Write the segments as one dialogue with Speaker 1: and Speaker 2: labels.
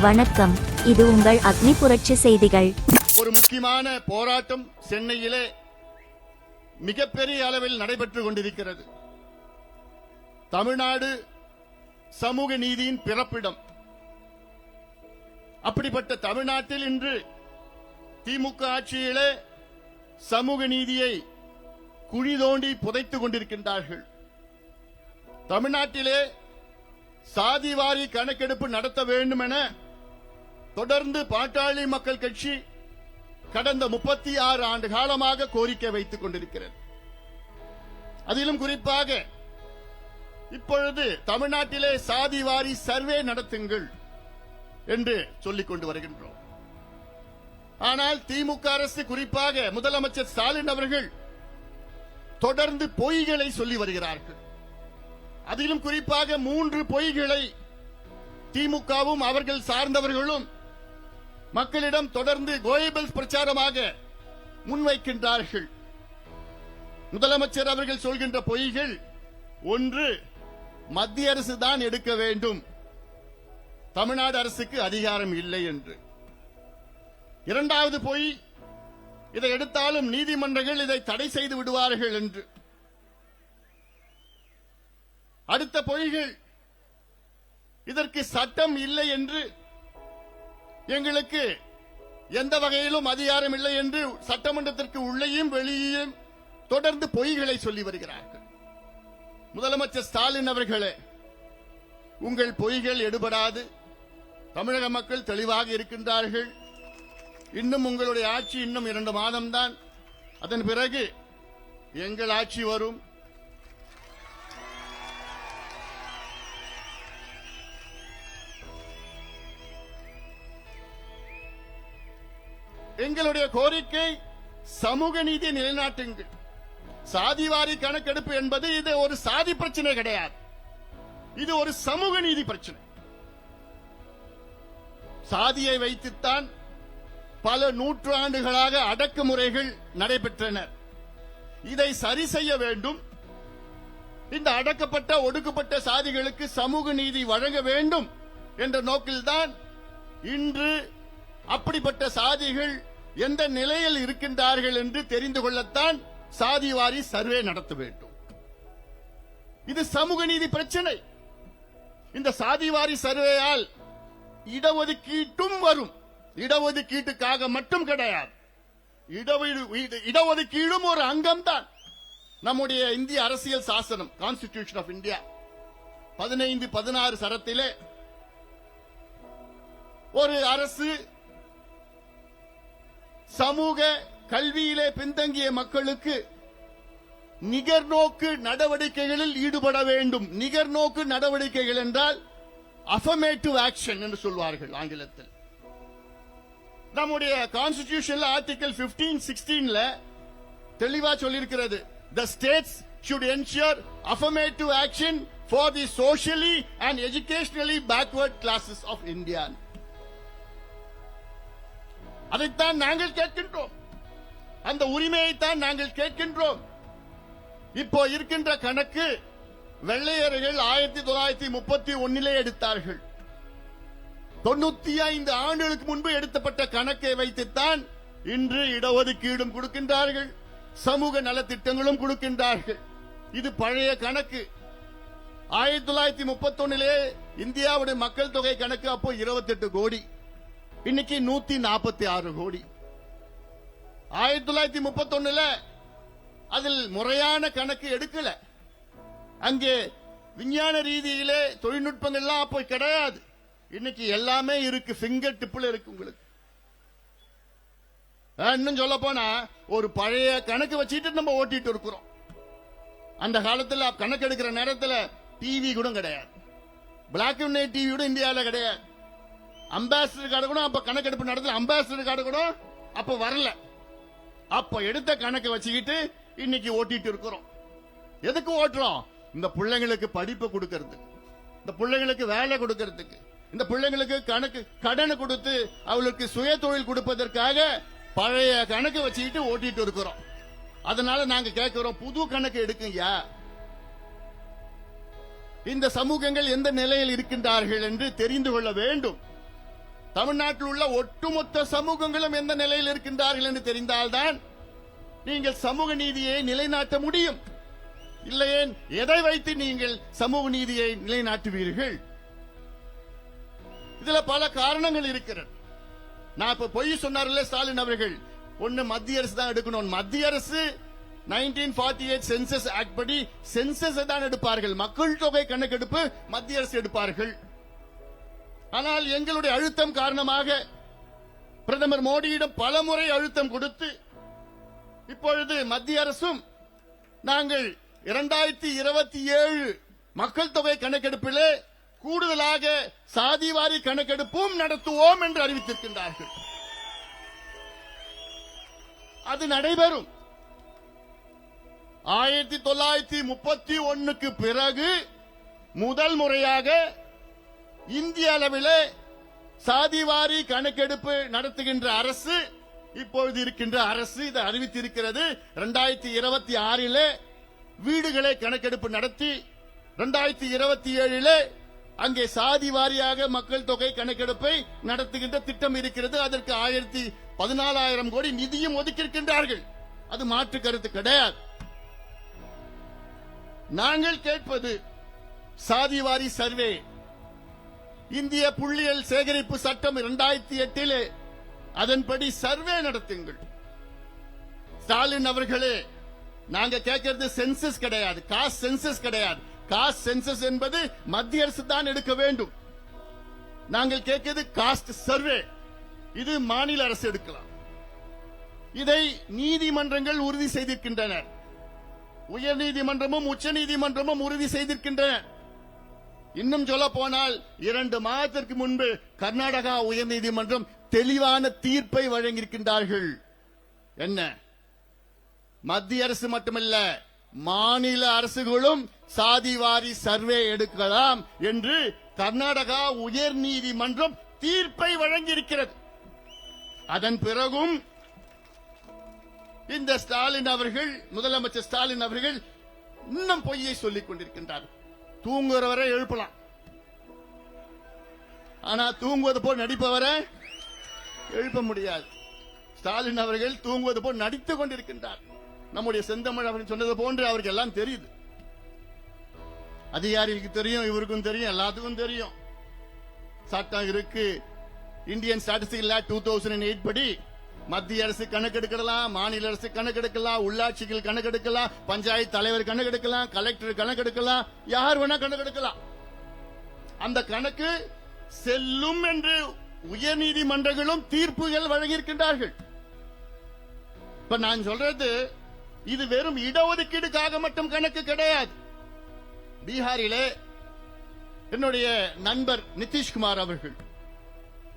Speaker 1: வணக்கம், இது உங்கள் அக்னி புரட்சி செய்திகள்.
Speaker 2: ஒரு முக்கியமான போராட்டம் சென்னையிலே மிகப்பெரிய அளவில் நடைபெற்றுக் கொண்டிருக்கிறது. தமிழ்நாடு சமூக நீதியின் பிறப்பிடம். அப்படிப்பட்ட தமிழ்நாட்டில் இன்று திமுக ஆட்சியிலே சமூக நீதியை குழி தோண்டி புதைத்துக் கொண்டிருக்கின்றார்கள். தமிழ்நாட்டிலே சாதிவாரி கணக்கெடுப்பு நடத்த வேண்டும் என தொடர்ந்து பாட்டாளி மக்கள் கட்சி கடந்த 36 ஆண்டு காலமாக கோரிக்கை வைத்துக் கொண்டிருக்கிறது. அதிலும் குறிப்பாக இப்பொழுது தமிழ்நாட்டிலே சாதிவாரி சர்வே நடத்துங்கள் என்று சொல்லிக் கொண்டு வருகின்றோம். ஆனால் திமுக அரசு, குறிப்பாக முதலமைச்சர் ஸ்டாலின் அவர்கள் தொடர்ந்து பொய்களை சொல்லி வருகிறார்கள். அதிலும் குறிப்பாக 3 பொய்களை திமுகவும் அவர்கள் சார்ந்தவர்களும் மக்களிடம் தொடர்ந்து கோயபல்ஸ் பிரச்சாரமாக முன்வைக்கின்றார்கள். முதலமைச்சர் அவர்கள் சொல்கின்ற பொய்கள்: 1, மத்திய அரசு தான் எடுக்க வேண்டும், தமிழ்நாடு அரசுக்கு அதிகாரம் இல்லை என்று. 2வது பொய், இதை எடுத்தாலும் நீதிமன்றங்கள் இதை தடை செய்து விடுவார்கள் என்று. அடுத்த பொய்கள், இதற்கு சட்டம் இல்லை என்று, எங்களுக்கு எந்த வகையிலும் அதிகாரம் இல்லை என்று சட்டமன்றத்திற்கு உள்ளேயும் வெளியேயும் தொடர்ந்து பொய்களை சொல்லி வருகிறார்கள். முதலமைச்சர் ஸ்டாலின் அவர்களே, உங்கள் பொய்கள் எடுபடாது. தமிழக மக்கள் தெளிவாக இருக்கின்றார்கள். இன்னும் உங்களுடைய ஆட்சி இன்னும் 2 மாதம்தான். அதன் பிறகு எங்கள் ஆட்சி வரும். எங்களுடைய கோரிக்கை சமூக நீதி நிலைநாட்டுங்கள். சாதிவாரி கணக்கெடுப்பு என்பது இது ஒரு சாதி பிரச்சனை கிடையாது, இது ஒரு சமூக நீதி பிரச்சனை. சாதியை வைத்துத்தான் பல நூற்றாண்டுகளாக அடக்குமுறைகள் நடைபெற்றன. இதை சரி செய்ய வேண்டும். இந்த அடக்கப்பட்ட ஒடுக்கப்பட்ட சாதிகளுக்கு சமூக நீதி வழங்க வேண்டும் என்ற நோக்கில்தான் இன்று அப்படிப்பட்ட சாதிகள் எந்த நிலையில் இருக்கின்றார்கள் என்று தெரிந்து கொள்ளத்தான் சாதிவாரி சர்வே நடத்த வேண்டும். இது சமூக நீதி பிரச்சனை. இந்த சாதிவாரி சர்வேயால் இடஒதுக்கீட்டும் வரும். இடஒதுக்கீட்டுக்காக மட்டும் கிடையாது, இடஒதுக்கீடும் ஒரு அங்கம்தான். நம்முடைய இந்திய அரசியல் சாசனம், கான்ஸ்டிடியூஷன் ஆஃப் இந்தியா 15-16 சரத்திலே ஒரு அரசு சமூக கல்வியிலே பின்தங்கிய மக்களுக்கு நிகர்நோக்கு நடவடிக்கைகளில் ஈடுபட வேண்டும். நிகர்நோக்கு நடவடிக்கைகள் என்றால் அஃபர்மேட்டிவ் ஆக்ஷன் என்று சொல்வார்கள் ஆங்கிலத்தில். நம்முடைய கான்ஸ்டிடியூஷன்ல ஆர்டிகல் 15-16 தெளிவா சொல்லியிருக்கிறது. The states should ensure affirmative action for the socially and educationally backward classes of India. அதைத்தான் நாங்கள் கேட்கின்றோம். அந்த உரிமையைத்தான் நாங்கள் கேட்கின்றோம். இப்போ இருக்கின்ற கணக்கு வெள்ளையர்கள் 1931 எடுத்தார்கள். 95 ஆண்டுகளுக்கு முன்பு எடுத்தப்பட்ட கணக்கை வைத்துத்தான் இன்று இடஒதுக்கீடும் கொடுக்கின்றார்கள், சமூக நலத்திட்டங்களும் கொடுக்கின்றார்கள். இது பழைய கணக்கு. 1931 இந்தியாவுடைய மக்கள் தொகை கணக்கு அப்போ 28 கோடி, இன்னைக்கு 146 கோடி. 1931 அதில் முறையான கணக்கு எடுக்கல. அங்கே விஞ்ஞான ரீதியிலே தொழில்நுட்பங்கள்லாம் அப்போ கிடையாது. இன்னைக்கு எல்லாமே இருக்கு, ஃபிங்கர் டிப்ல இருக்கு உங்களுக்கு. இன்னும் சொல்ல போனா ஒரு பழைய கணக்கு வச்சுட்டு நம்ம ஓட்டிட்டு இருக்கிறோம். அந்த காலத்தில் கணக்கு எடுக்கிற நேரத்தில் டிவி கூட கிடையாது, பிளாக் அண்ட் ஒயிட் டிவி கூட இந்தியாவில் கிடையாது. அம்பாசிடர் கார்டு கூட அப்ப கணக்கெடுப்பு நடத்தல, அம்பாசிடர் கார்டு கூட அப்ப வரல. அப்ப எடுத்த கணக்கு வச்சுக்கிட்டு இன்னைக்கு ஓட்டிட்டு இருக்கிறோம். எதுக்கு ஓட்டுறோம்? இந்த பிள்ளைங்களுக்கு படிப்பு கொடுக்கறதுக்கு, இந்த பிள்ளைங்களுக்கு வேலை கொடுக்கறதுக்கு, இந்த பிள்ளைங்களுக்கு கடன் கொடுத்து அவளுக்கு சுய தொழில் கொடுப்பதற்காக பழைய கணக்கு வச்சுக்கிட்டு ஓட்டிட்டு இருக்கிறோம். அதனால நாங்க கேட்கிறோம், புது கணக்கு எடுக்குங்க. இந்த சமூகங்கள் எந்த நிலையில் இருக்கின்றார்கள் என்று தெரிந்து கொள்ள வேண்டும். தமிழ்நாட்டில் உள்ள ஒட்டுமொத்த சமூகங்களும் எந்த நிலையில் இருக்கின்றார்கள் என்று தெரிந்தால்தான் நீங்கள் சமூக நீதியை நிலைநாட்ட முடியும். இல்லையேன் எதை வைத்து நீங்கள் சமூக நீதியை நிலைநாட்டுவீர்கள்? இதுல பல காரணங்கள் இருக்கிறது. நான் இப்ப பொய் சொன்னார்ல ஸ்டாலின் அவர்கள், ஒன்னு மத்திய அரசு தான் எடுக்கணும். மத்திய அரசு 1948 சென்சஸ் ஆக்ட் படி சென்சஸ் தான் எடுப்பார்கள். மக்கள் தொகை கணக்கெடுப்பு மத்திய அரசு எடுப்பார்கள். ஆனால் எங்களுடைய அழுத்தம் காரணமாக பிரதமர் மோடியிடம் பலமுறை அழுத்தம் கொடுத்து இப்பொழுது மத்திய அரசும் நாங்கள் 2027 மக்கள் தொகை கணக்கெடுப்பிலே கூடுதலாக சாதிவாரி கணக்கெடுப்பும் நடத்துவோம் என்று அறிவித்திருக்கின்றார்கள். அது நடைபெறும். 1931க்கு பிறகு முதல் முறையாக இந்திய அளவிலே சாதிவாரி கணக்கெடுப்பு நடத்துகின்ற அரசு இப்பொழுது இருக்கின்ற அரசு இதை அறிவித்திருக்கிறது. 2026 வீடுகளை கணக்கெடுப்பு நடத்தி 2027 அங்கே சாதி வாரியாக மக்கள் தொகை கணக்கெடுப்பை நடத்துகின்ற திட்டம் இருக்கிறது. அதற்கு 14,000 கோடி நிதியும் ஒதுக்கியிருக்கின்றார்கள். அது மாற்று கருத்து கிடையாது. நாங்கள் கேட்பது சாதிவாரி சர்வே. இந்திய புள்ளியியல் சேகரிப்பு சட்டம் 2008 அதன்படி சர்வே நடத்துங்கள். ஸ்டாலின் அவர்களே, நாங்க கேட்கிறது சென்சஸ் கிடையாது, காஸ்ட் சென்சஸ் கிடையாது. காஸ்ட் சென்சஸ் என்பது மத்திய அரசு தான் எடுக்க வேண்டும். நாங்கள் கேட்கிறது காஸ்ட் சர்வே. இது மாநில அரசு எடுக்கலாம். இதை நீதிமன்றங்கள் உறுதி செய்திருக்கின்றன. உயர்நீதிமன்றமும் உச்ச நீதிமன்றமும் உறுதி செய்திருக்கின்றன. இன்னும் சொல்ல போனால் 2 மாதத்திற்கு முன்பு கர்நாடகா உயர்நீதிமன்றம் தெளிவான தீர்ப்பை வழங்கியிருக்கின்றார்கள். என்ன? மத்திய அரசு மட்டுமல்ல, மாநில அரசுகளும் சாதிவாரி சர்வே எடுக்கலாம் என்று கர்நாடகா உயர்நீதிமன்றம் தீர்ப்பை வழங்கியிருக்கிறது. அதன் பிறகும் இந்த ஸ்டாலின் அவர்கள், முதலமைச்சர் ஸ்டாலின் அவர்கள் இன்னும் பொய்யை சொல்லிக் கொண்டிருக்கின்றார். தூங்குறவரை எழுப்பலாம், ஆனா தூங்குவது போல் நடிப்பவரை எழுப்ப முடியாது. ஸ்டாலின் அவர்கள் தூங்குவது போல் நடித்துக் கொண்டிருக்கின்றார். நம்முடைய செந்தமிழ் அவர்கள் சொன்னது போன்று அவருக்கு எல்லாம் தெரியுது. அதிகாரிகளுக்கு தெரியும், இவருக்கும் தெரியும், எல்லாத்துக்கும் தெரியும். சட்டம் இருக்கு. இந்தியன் ஸ்டாட்டிஸ்டிக்கல் ஆக்ட் 2008 படி மத்திய அரசு கணக்கெடுக்கலாம், மாநில அரசு கணக்கெடுக்கலாம், உள்ளாட்சிகள் கணக்கெடுக்கலாம், பஞ்சாயத்து தலைவர் கணக்கெடுக்கலாம், கலெக்டர் கணக்கெடுக்கலாம், யார் வேணா கணக்கெடுக்கலாம். அந்த கணக்கு செல்லும் என்று உயர்நீதிமன்றங்களும் தீர்ப்புகள் வழங்கியிருக்கின்றார்கள். இப்ப நான் சொல்றது, இது வெறும் இடஒதுக்கீடுக்காக மட்டும் கணக்கு கிடையாது. பீகாரிலே என்னுடைய நண்பர் நிதிஷ்குமார் அவர்கள்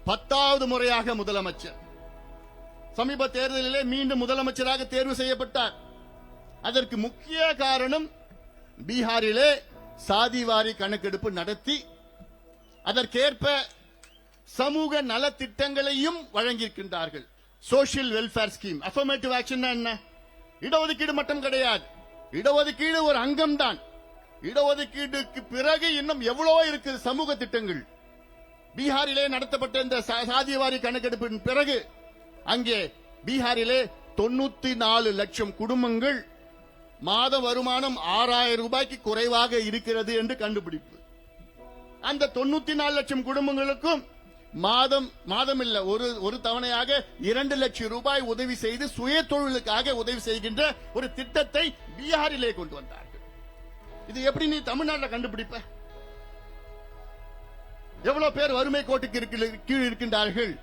Speaker 2: 10வது முறையாக முதலமைச்சர். சமீப தேர்தலிலே மீண்டும் முதலமைச்சராக தேர்வு செய்யப்பட்டார். அதற்கு முக்கிய காரணம் பீகாரிலே சாதிவாரி கணக்கெடுப்பு நடத்தி அதற்கேற்ப சமூக நலத்திட்டங்களையும் வழங்கியிருக்கின்றார்கள். Social welfare scheme, affirmative action என்ன? இடஒதுக்கீடு மட்டும் கிடையாது. இடஒதுக்கீடு ஒரு அங்கம் தான். இடஒதுக்கீடுக்கு பிறகு இன்னும் எவ்வளவோ இருக்குது சமூக திட்டங்கள். பீகாரிலே நடத்தப்பட்ட இந்த சாதிவாரி கணக்கெடுப்பின் பிறகு அங்கே பீகாரிலே 94 லட்சம் குடும்பங்கள் மாத வருமானம் 6,000 ரூபாய்க்கு குறைவாக இருக்கிறது என்று கண்டுபிடிப்பு. அந்த 94 லட்சம் குடும்பங்களுக்கும் மாதம் இல்ல, ஒரு தவணையாக 2 லட்சம் ரூபாய் உதவி செய்து சுய தொழிலுக்காக உதவி செய்கின்ற ஒரு திட்டத்தை பீகாரிலே கொண்டு வந்தார்கள். இது எப்படி நீ தமிழ்நாட்டில் கண்டுபிடிப்ப? எவ்வளவு பேர் வறுமை கோட்டுக்கு கீழ் இருக்கின்றார்கள்,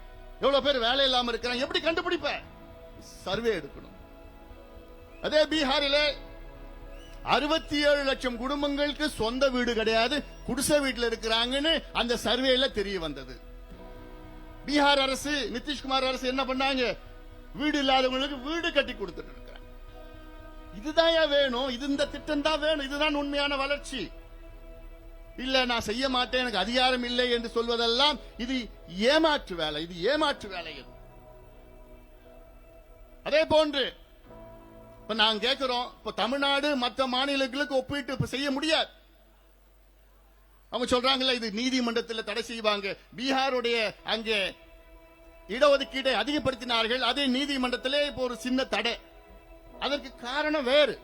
Speaker 2: எவ்வளவு பேர் வேலை இல்லாம இருக்கிறாங்க, எப்படி கண்டுபிடிப்ப? சர்வே எடுக்கணும். அதே பீகாரிலே 67 லட்சம் குடும்பங்களுக்கு சொந்த வீடு கிடையாது, குடிசை வீட்டில் இருக்கிறாங்கன்னு அந்த சர்வேல தெரிய வந்தது. பீகார் அரசு, நிதிஷ்குமார் அரசு என்ன பண்ணாங்க? வீடு இல்லாதவங்களுக்கு வீடு கட்டி கொடுத்துட்டு இருக்கிறாங்க. இதுதான் வேணும், இது இந்த திட்டம் தான் வேணும், இதுதான் உண்மையான வளர்ச்சி. இல்ல நான் செய்ய மாட்டேன், எனக்கு அதிகாரம் இல்லை என்று சொல்வதெல்லாம் இது ஏமாற்று வேலை. இது ஏமாற்று வேலை. அதே போன்று இப்ப நாங்க கேட்கிறோம், இப்ப தமிழ்நாடு மற்ற மாநிலங்களுக்கு ஒப்பிட்டு இப்ப செய்ய முடியாது. அவங்க சொல்றாங்கல்ல, இது நீதிமன்றத்தில் தடை செய்வாங்க. பீகாருடைய அங்கே இடஒதுக்கீட்டை அதிகப்படுத்தினார்கள். அதே நீதிமன்றத்திலே இப்போ ஒரு சின்ன தடை. அதற்கு காரணம் வேறு.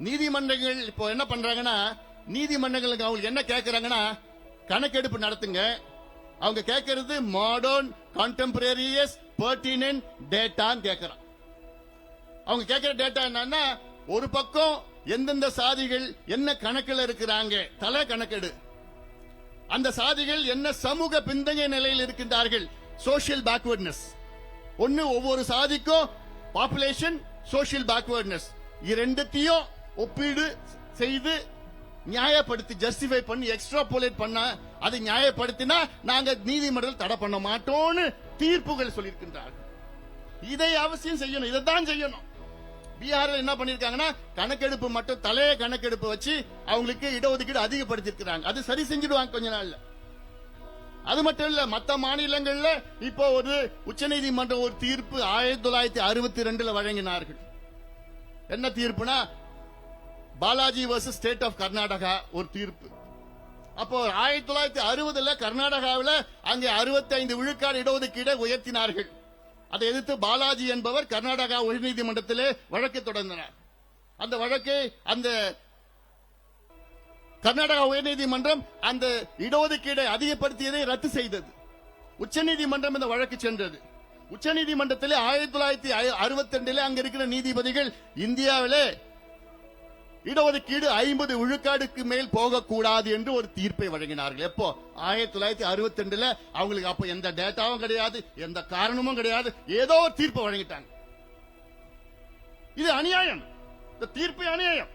Speaker 2: நீதிமன்றங்கள் இப்போ என்ன பண்றாங்கன்னா, நீதிமன்றங்களுக்கு அவங்களுக்கு என்ன கேட்கறாங்கன்னா, கணக்கெடுப்பு நடத்துங்க. அவங்க கேட்கறது மாடர்ன் கான்டெம்பரரியஸ் பெர்டினன்ட் டேட்டான்னு கேட்கறான். அவங்க கேட்கிற டேட்டா என்னன்னா, ஒரு பக்கம் எந்தெந்த சாதிகள் என்ன கணக்கில் இருக்கிறாங்க, தலை கணக்கெடு. அந்த சாதிகள் என்ன சமூக பின்தங்கிய நிலையில் இருக்கின்றார்கள், சோசியல் பேக்வர்ட்னஸ். ஒன்னு ஒவ்வொரு சாதிக்கும் பாப்புலேஷன், சோசியல் பேக்வர்ட்னஸ், இரண்டுத்தையும் ஒப்பீடு செய்து நியாயப்படுத்தி ஜஸ்டிஃபை பண்ணி எக்ஸ்ட்ராபோலேட் பண்ண, அதை நியாயப்படுத்தினா நாங்க நீதிமன்றம் தடை பண்ண மாட்டோம்னு தீர்ப்புகள் சொல்லியிருக்கின்றார்கள். இதை அவசியம் செய்யணும், இதைத்தான் செய்யணும். பீகாரில் என்ன பண்ணிருக்காங்கன்னா, கணக்கெடுப்பு மட்டும் தலைய கணக்கெடுப்பு வச்சு அவங்களுக்கு இடஒதுக்கீடு அதிகப்படுத்திருக்கிறாங்க. அது சரி செஞ்சிடுவாங்க கொஞ்ச நாள்ல. அது மட்டும் இல்ல, மத்த மாநிலங்கள்ல இப்போ ஒரு உச்சநீதிமன்றம் ஒரு தீர்ப்பு 1962 வழங்கினார்கள். என்ன தீர்ப்புனா, Balaji versus state of Karnataka ஒரு தீர்ப்பு. அப்போ 1960 கர்நாடகாவில் அங்கே 65 விழுக்காடு இடஒதுக்கீடை உயர்த்தினார்கள். அதை எதிர்த்து பாலாஜி என்பவர் கர்நாடகா உயர்நீதிமன்றத்திலே வழக்கு தொடர்ந்தார். அந்த வழக்கை அந்த கர்நாடகா உயர்நீதிமன்றம் அந்த இடஒதுக்கீடை அதிகப்படுத்தியதை ரத்து செய்தது. உச்சநீதிமன்றம் இந்த வழக்கு சென்றது. உச்சநீதிமன்றத்திலே 1962 அங்க இருக்கிற நீதிபதிகள் இந்தியாவிலே இடஒதுக்கீடு 50 விழுக்காடுக்கு மேல் போகக்கூடாது என்று ஒரு தீர்ப்பை வழங்கினார்கள். எப்போ? 1962. அவங்களுக்கு அப்ப எந்த டேட்டாவும் கிடையாது, எந்த காரணமும் கிடையாது, ஏதோ ஒரு தீர்ப்பை வழங்கிட்டாங்க. இது அநியாயம், இந்த தீர்ப்பு அநியாயம்.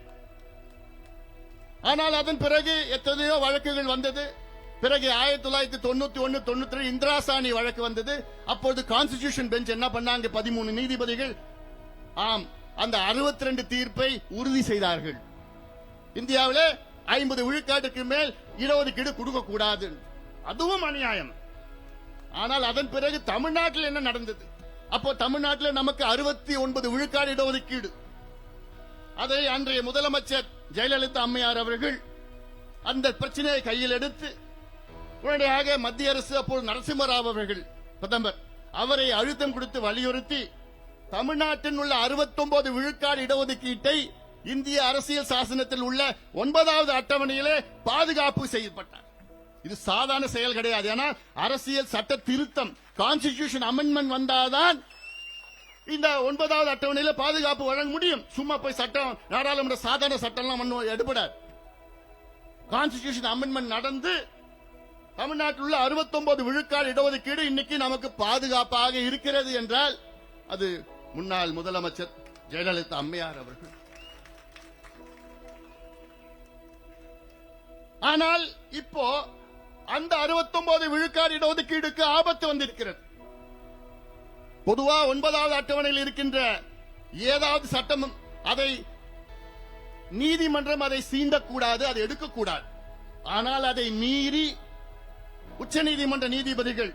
Speaker 2: ஆனால் அதன் பிறகு எத்தனையோ வழக்குகள் வந்தது. பிறகு 1991, 92 இந்திரா சாணி வழக்கு வந்தது. அப்போது கான்ஸ்டிடியூஷன் பெஞ்ச் என்ன பண்ணாங்க, 13 நீதிபதிகள் ஆம் அந்த 62 தீர்ப்பை உறுதி செய்தார்கள். இந்தியாவிலே 50 விழுக்காட்டுக்கு மேல் இடஒதுக்கீடு கொடுக்க கூடாது. அதுவும் அநியாயம். ஆனால் அதன் பிறகு தமிழ்நாட்டில் என்ன நடந்தது? அப்போ தமிழ்நாட்டில் நமக்கு 69 விழுக்காடு இடஒதுக்கீடு. அதை அன்றைய முதலமைச்சர் ஜெயலலிதா அம்மையார் அவர்கள் அந்த பிரச்சனையை கையில் எடுத்து உடனடியாக மத்திய அரசு, அப்போது நரசிம்மராவ் அவர்கள் பிரதமர், அவரை அழுத்தம் கொடுத்து வலியுறுத்தி தமிழ்நாட்டில் உள்ள 69 விழுக்காடு இடஒதுக்கீட்டை இந்திய அரசியல் சாசனத்தில் உள்ள 9வது அட்டவணையிலே பாதுகாப்பு செய்யப்பட்டார். இது சாதாரண செயல் கிடையாது. ஏன்னா அரசியல் சட்ட திருத்தம், கான்ஸ்டிடியூஷன் அமெண்ட்மெண்ட் வந்தாதான் இந்த 9வது அட்டவணையில பாதுகாப்பு வழங்க முடியும். சும்மா போய் சட்டம், நாடாளுமன்ற சாதாரண சட்டம் எடுபடாது. கான்ஸ்டிடியூஷன் அமெண்ட்மெண்ட் நடந்து தமிழ்நாட்டில் உள்ள 69 விழுக்காடு இடஒதுக்கீடு இன்னைக்கு நமக்கு பாதுகாப்பாக இருக்கிறது என்றால் அது முன்னாள் முதலமைச்சர் ஜெயலலிதா அம்மையார் அவர்கள். ஆனால் இப்போ அந்த 69 விழுக்காடு இடஒதுக்கீடுக்கு ஆபத்து வந்திருக்கிறது. பொதுவா 9வது அட்டவணையில் இருக்கின்ற ஏதாவது சட்டம், அதை நீதிமன்றம் அதை சீண்டக்கூடாது, அதை எடுக்கக்கூடாது. ஆனால் அதை மீறி உச்சநீதிமன்ற நீதிபதிகள்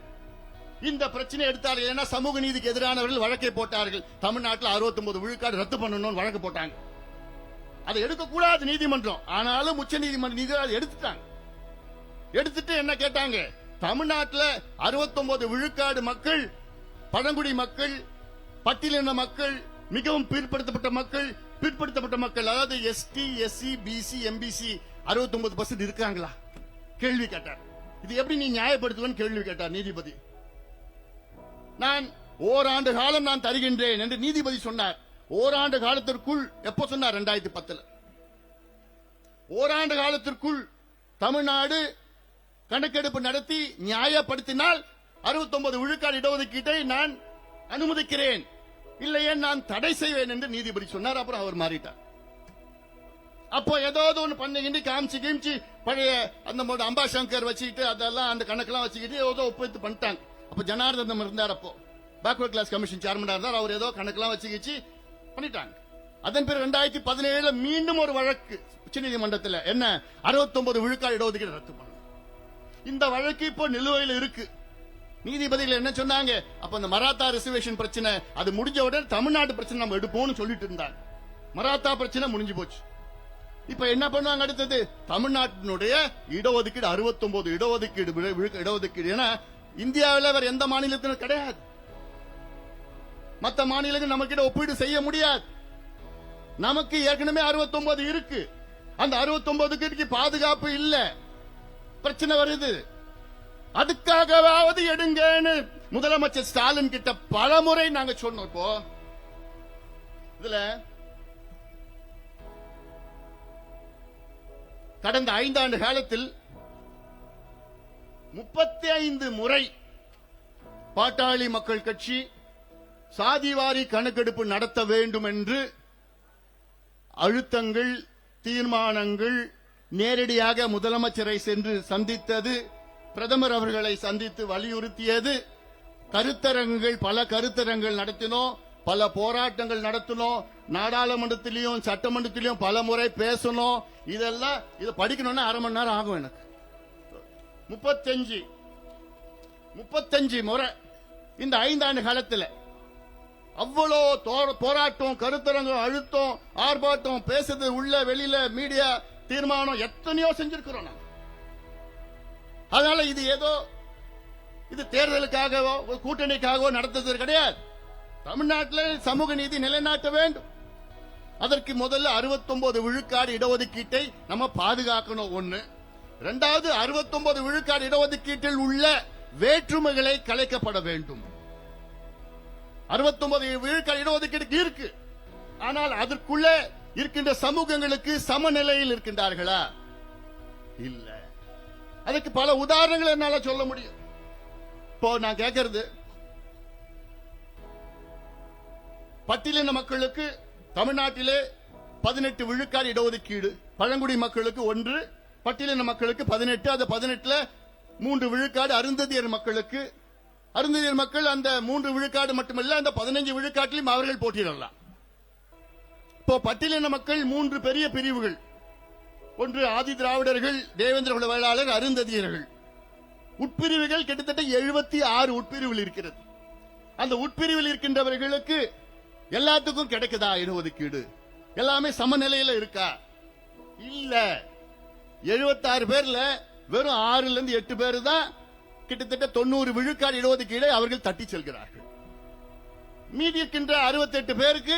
Speaker 2: இந்த பிரச்சனை எடுத்தார்கள். ஏன்னா சமூக நீதிக்கு எதிரானவர்கள் வழக்கை போட்டார்கள். தமிழ்நாட்டில் 69 விழுக்காடு ரத்து பண்ணணும்னு வழக்கு போட்டாங்க. அதை எடுக்கக்கூடாது நீதிமன்றம். ஆனாலும் உச்ச நீதிமன்ற நீதிபதி எடுத்துட்டாங்க. எடுத்துட்டு என்ன கேட்டாங்க, தமிழ்நாட்டில் 69 விழுக்காடு மக்கள் பழங்குடி மக்கள், பட்டியலின மக்கள், மிகவும் பிற்படுத்தப்பட்ட மக்கள், அதாவது எஸ்டி, எஸ்சி, பிசி, எம்பிசி 69% இருக்காங்களா கேள்வி கேட்டார். இது எப்படி நீ நியாயப்படுத்துவன்னு கேள்வி கேட்டார் நீதிபதி. நான் ஓராண்டு காலம் நான் தருகின்றேன் என்று நீதிபதி சொன்னார். ஓராண்டு காலத்திற்குள், எப்போ சொன்னார்? 2010. ஓராண்டு காலத்திற்குள் தமிழ்நாடு கணக்கெடுப்பு நடத்தி நியாயப்படுத்தினால் 69 விழுக்காடு இடஒதுக்கீட்டை நான் அனுமதிக்கிறேன், இல்லையே நான் தடை செய்வேன் என்று நீதிபதி சொன்னார். அப்புறம் அவர் மாறிட்டார். அப்போ ஏதாவது ஒன்று பண்ணி காமிச்சு பழைய அந்த அம்பாசங்கர் வச்சுக்கிட்டு அதெல்லாம் அந்த கணக்கெல்லாம் வச்சுக்கிட்டு ஏதோ ஒப்புத்து பண்ணிட்டாங்க. அப்ப ஜனார்தனம் இருந்தார், அப்போ பேக்வர்ட் கிளாஸ் கமிஷன் சேர்மனா இருந்தார். அவர் ஏதோ கணக்கெல்லாம் வச்சுக்கிச்சு பண்ணிட்டாங்க. அதன் பிறகு 2017 மீண்டும் ஒரு வழக்கு உச்சநீதிமன்றத்தில், என்ன 69 விழுக்காடு இடஒதுக்கீடு ரத்து பண்ணணும். இந்த வழக்கு இப்போ நிலுவையில் இருக்கு. நீதிபதிகள் என்ன சொன்னாங்க, அப்ப அந்த மராத்தா ரிசர்வேஷன் பிரச்சனை அது முடிஞ்ச உடனே தமிழ்நாட்டு பிரச்சனை நம்ம எடுப்போம்னு சொல்லிட்டு இருந்தாங்க. மராத்தா பிரச்சனை முடிஞ்சு போச்சு. இப்ப என்ன பண்ணுவாங்க அடுத்தது? தமிழ்நாட்டினுடைய இடஒதுக்கீடு 69 இடஒதுக்கீடு, ஏன்னா இந்தியாவில் வேற எந்த மாநிலத்திலும் கிடையாது. மற்ற மாநிலங்கள் நம்ம கிட்ட ஒப்பீடு செய்ய முடியாது. நமக்கு ஏற்கனவே 69 இருக்கு. அந்த 69க்கு பாதுகாப்பு இல்ல, பிரச்சனை வருது. அதுக்காகவாவது எடுங்கன்னு முதலமைச்சர் ஸ்டாலின் கிட்ட பலமுறை நாங்க சொன்னோம். இப்போ இதுல கடந்த 5 ஆண்டு காலத்தில் 35 முறை பாட்டாளி மக்கள் கட்சி சாதிவாரி கணக்கெடுப்பு நடத்த வேண்டும் என்று அழுத்தங்கள், தீர்மானங்கள், நேரடியாக முதலமைச்சரை சென்று சந்தித்தது, பிரதமர் அவர்களை சந்தித்து வலியுறுத்தியது, கருத்தரங்குகள், பல கருத்தரங்குகள் நடத்தினோம், பல போராட்டங்கள் நடத்தினோம், நாடாளுமன்றத்திலையும் சட்டமன்றத்திலையும் பல முறை பேசணும். இதெல்லாம் இதை படிக்கணும்னா அரை மணி நேரம் ஆகும் எனக்கு. 35 முறை இந்த 5 ஆண்டு காலத்தில் அவ்வளோ போராட்டம், கருத்தரங்கம், அழுத்தம், ஆர்ப்பாட்டம், பேசுறது உள்ள வெளியில, மீடியா, தீர்மானம் எத்தனையோ செஞ்சிருக்கிறோம். அதனால இது ஏதோ இது தேர்தலுக்காகவோ கூட்டணிக்காகவோ நடத்துறது கிடையாது. தமிழ்நாட்டில் சமூக நீதி நிலைநாட்ட வேண்டும். அதற்கு முதல்ல 69 விழுக்காடு இடஒதுக்கீட்டை நம்ம பாதுகாக்கணும். ஒண்ணு. இரண்டாவது, 69 விழுக்காடு இடஒதுக்கீட்டில் உள்ள வேற்றுமைகளை கலைக்கப்பட வேண்டும். 69 விழுக்காடு இடஒதுக்கீடு இருக்கு, ஆனால் அதற்குள்ள இருக்கின்ற சமூகங்களுக்கு சமநிலையில் இருக்கின்றார்களா? இல்ல. அதுக்கு பல உதாரணங்கள் என்னால சொல்ல முடியும். இப்போ நான் கேட்கறது, பட்டியலின மக்களுக்கு தமிழ்நாட்டிலே 18 விழுக்காடு இடஒதுக்கீடு, பழங்குடி மக்களுக்கு 1, பட்டியலின மக்களுக்கு 18. அந்த 18ல 3 விழுக்காடு அருந்ததியர் மக்களுக்கு. அருந்ததியர் மக்கள் அந்த 3 விழுக்காடு மட்டுமல்ல, அந்த 15 விழுக்காட்டிலும் அவர்கள் போட்டியிடலாம். இப்போ பட்டியலின மக்கள் 3 பெரிய பிரிவுகள். ஒன்று ஆதி திராவிடர்கள், தேவேந்திர குல வேளாளர், அருந்ததியர்கள். உட்பிரிவுகள் கிட்டத்தட்ட 76 உட்பிரிவுகள் இருக்கிறது. அந்த உட்பிரிவில் இருக்கின்றவர்களுக்கு எல்லாத்துக்கும் கிடைக்குதா இடஒதுக்கீடு? எல்லாமே சமநிலையில இருக்கா? இல்ல. 76 பேர்ல வெறும் 6ல இருந்து 8 பேர் தான் கிட்டத்தட்ட 90 விழுக்காடு இடஒதுக்கீடை அவர்கள் தட்டி செல்கிறார்கள். மீதி இருக்கின்ற 68 பேருக்கு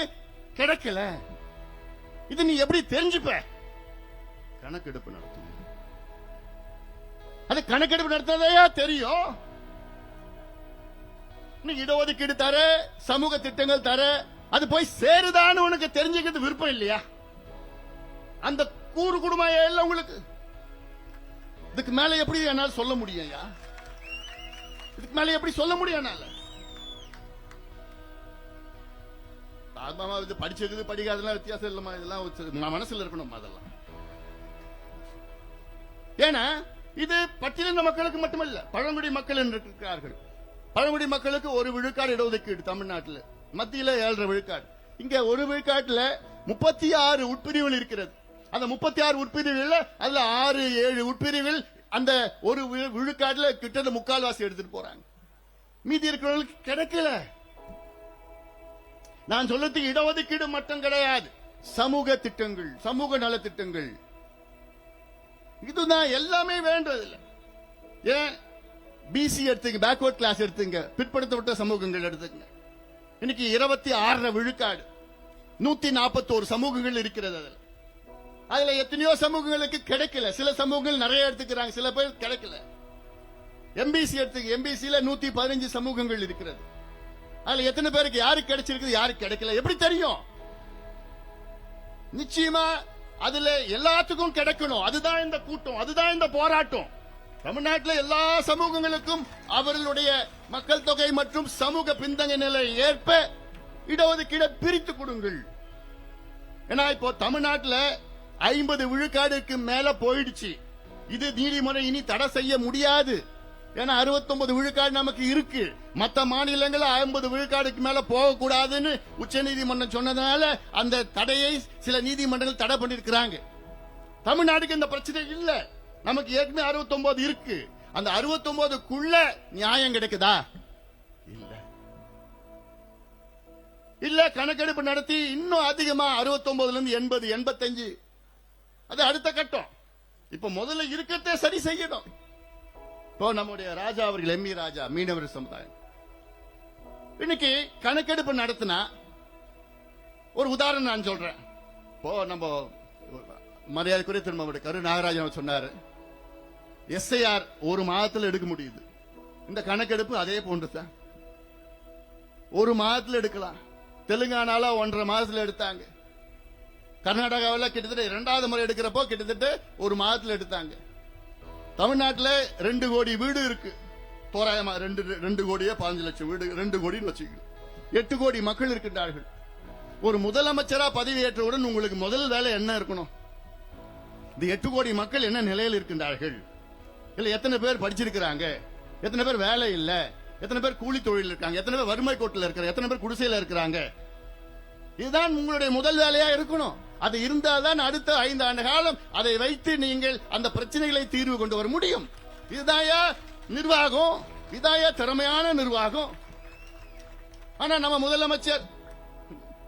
Speaker 2: கிடைக்கல. இது நீ எப்படி தெரிஞ்சுப்ப? கணக்கெடுப்பு நடத்தணும். அது கணக்கெடுப்பு நடத்ததையா தெரியும். நீ இடஒதுக்கீடு தர, சமூக திட்டங்கள் தர, அது போய் சேருதான்னு உனக்கு தெரிஞ்சுக்கிறது விருப்பம் இல்லையா? அந்த கூறு குடும்பம் இல்ல உங்களுக்கு. இதுக்கு மேல எப்படி என்னால சொல்ல முடியும்? இதுக்கு மேல எப்படி சொல்ல முடியும் என்னால? இது படிச்சது படிக்காதெல்லாம் வித்தியாசம் இல்லமா? இதெல்லாம் மனசுல இருக்கணும். அதெல்லாம் ஏன்னா இது பட்டியலின மக்களுக்கு மட்டுமல்ல, பழங்குடி மக்கள் என்று இருக்கிறார்கள். பழங்குடி மக்களுக்கு 1 விழுக்காடு இடஒதுக்கீடு தமிழ்நாட்டில், மத்தியில 7.5 விழுக்காடு. இங்க 1 விழுக்காட்டுல 36 உட்பிரிவுகள் இருக்கிறது. அந்த 36 உட்பிரிவுகள் அதுல 6-7 உட்பிரிவுகள் அந்த 1 விழுக்காடுல கிட்ட 3/4 எடுத்துட்டு போறாங்க. மீதி இருக்கிறவங்களுக்கு கிடைக்கல. நான் சொல்றது இடஒதுக்கீடு மட்டும் கிடையாது, சமூக திட்டங்கள், சமூக நலத்திட்டங்கள், இதுதான் எல்லாமே வேண்டதில்லை. ஏன் பிசி எடுத்துங்க, பேக்வர்ட் கிளாஸ் எடுத்துங்க, பிற்படுத்தப்பட்ட சமூகங்கள் எடுத்துங்க. இன்னைக்கு 26 விழுக்காடு, 141 சமூகங்கள் இருக்கிறது. அதுல எத்தனையோ சமூகங்களுக்கு கிடைக்கல. சில சமூகங்கள் நிறைய எடுத்துக்கிறாங்க, சில பேர் கிடைக்கல. எம்பிசி எடுத்துங்க, எம்பிசில 115 சமூகங்கள் இருக்கிறது. அதுல எத்தனை பேருக்கு யாருக்கு கிடைச்சிருக்கு, யாருக்கு கிடைக்கல எப்படி தெரியும்? நிச்சயமா அதுல எல்லாத்துக்கும் கிடைக்கணும். அதுதான் இந்த கூட்டம், அதுதான் இந்த போராட்டம். தமிழ்நாட்டில் எல்லா சமூகங்களுக்கும் அவர்களுடைய மக்கள் தொகை மற்றும் சமூக பின்தங்கிய நிலை ஏற்ப இடஒதுக்கீடை பிரித்து கொடுங்கள். ஏன்னா இப்போ தமிழ்நாட்டில் 50 விழுக்காடுக்கு மேல போயிடுச்சு. இது நீதிமன்றம் இனி தடை செய்ய முடியாது. ஏன்னா 69 விழுக்காடு நமக்கு இருக்கு. மற்ற மாநிலங்கள் 50 விழுக்காடுக்கு மேல போகக்கூடாதுன்னு உச்ச நீதிமன்றம் சொன்னதுனால அந்த தடையை சில நீதிமன்றங்கள் தடை பண்ணிருக்கிறாங்க. தமிழ்நாட்டுக்கு இந்த பிரச்சனை இல்ல. நமக்கு ஏற்கனவே 69 இருக்கு. அந்த 69க்குள்ள நியாயம் கிடைக்குதா? இல்ல. இல்ல, கணக்கெடுப்பு நடத்தி இன்னும் அதிகமா 69ல இருந்து 80, 85 அது அடுத்த கட்டம். இப்ப முதல்ல இருக்கத்தை சரி செய்யணும். இப்போ நம்முடைய ராஜா அவர்கள் எம்.இ. ராஜா மீனவர் சமுதாயம் இன்னைக்கு கணக்கெடுப்பு நடத்தினா ஒரு உதாரணம் நான் சொல்றேன். இப்போ நம்ம மரியாதைக்குரிய திரும்ப கரு நாகராஜன் சொன்னாரு, SIR ஒரு மாதத்தில் எடுக்க முடியுது. இந்த கணக்கெடுப்பு அதே போன்றுதான், ஒரு மாதத்தில் எடுக்கலாம். தெலுங்கானால 1.5 மாதத்தில் எடுத்தாங்க. கர்நாடகாவில் கிட்டத்தட்ட 2வது முறை எடுக்கிறப்போ கிட்டத்தட்ட ஒரு மாதத்தில் எடுத்தாங்க. தமிழ்நாட்டில் 2 கோடி வீடு இருக்கு, தோராயமா 2 கோடியே 15 லட்சம் வீடு, 2 கோடின்னு வச்சுக்கணும். 8 கோடி மக்கள் இருக்கின்றார்கள். ஒரு முதலமைச்சரா பதவியேற்றவுடன் உங்களுக்கு முதல் வேலை என்ன இருக்கணும்? இந்த 8 கோடி மக்கள் என்ன நிலையில் இருக்கின்றார்கள், இல்ல எத்தனை பேர் படிச்சிருக்கிறாங்க, எத்தனை பேர் வேலை இல்ல, எத்தனை பேர் கூலி தொழில் இருக்காங்க, எத்தனை பேர் வறுமை கோட்டில் இருக்கிறாங்க, எத்தனை பேர் குடிசையில் இருக்கிறாங்க. இதுதான் உங்களுடைய முதல் வேலையா இருக்கணும். அது இருந்தால்தான் அடுத்த 5 ஆண்டு காலம் அதை வைத்து நீங்கள் அந்த பிரச்சனைகளை தீர்வு கொண்டு வர முடியும். இதுதாயா நிர்வாகம், இதாயா திறமையான நிர்வாகம். ஆனா நம்ம முதலமைச்சர்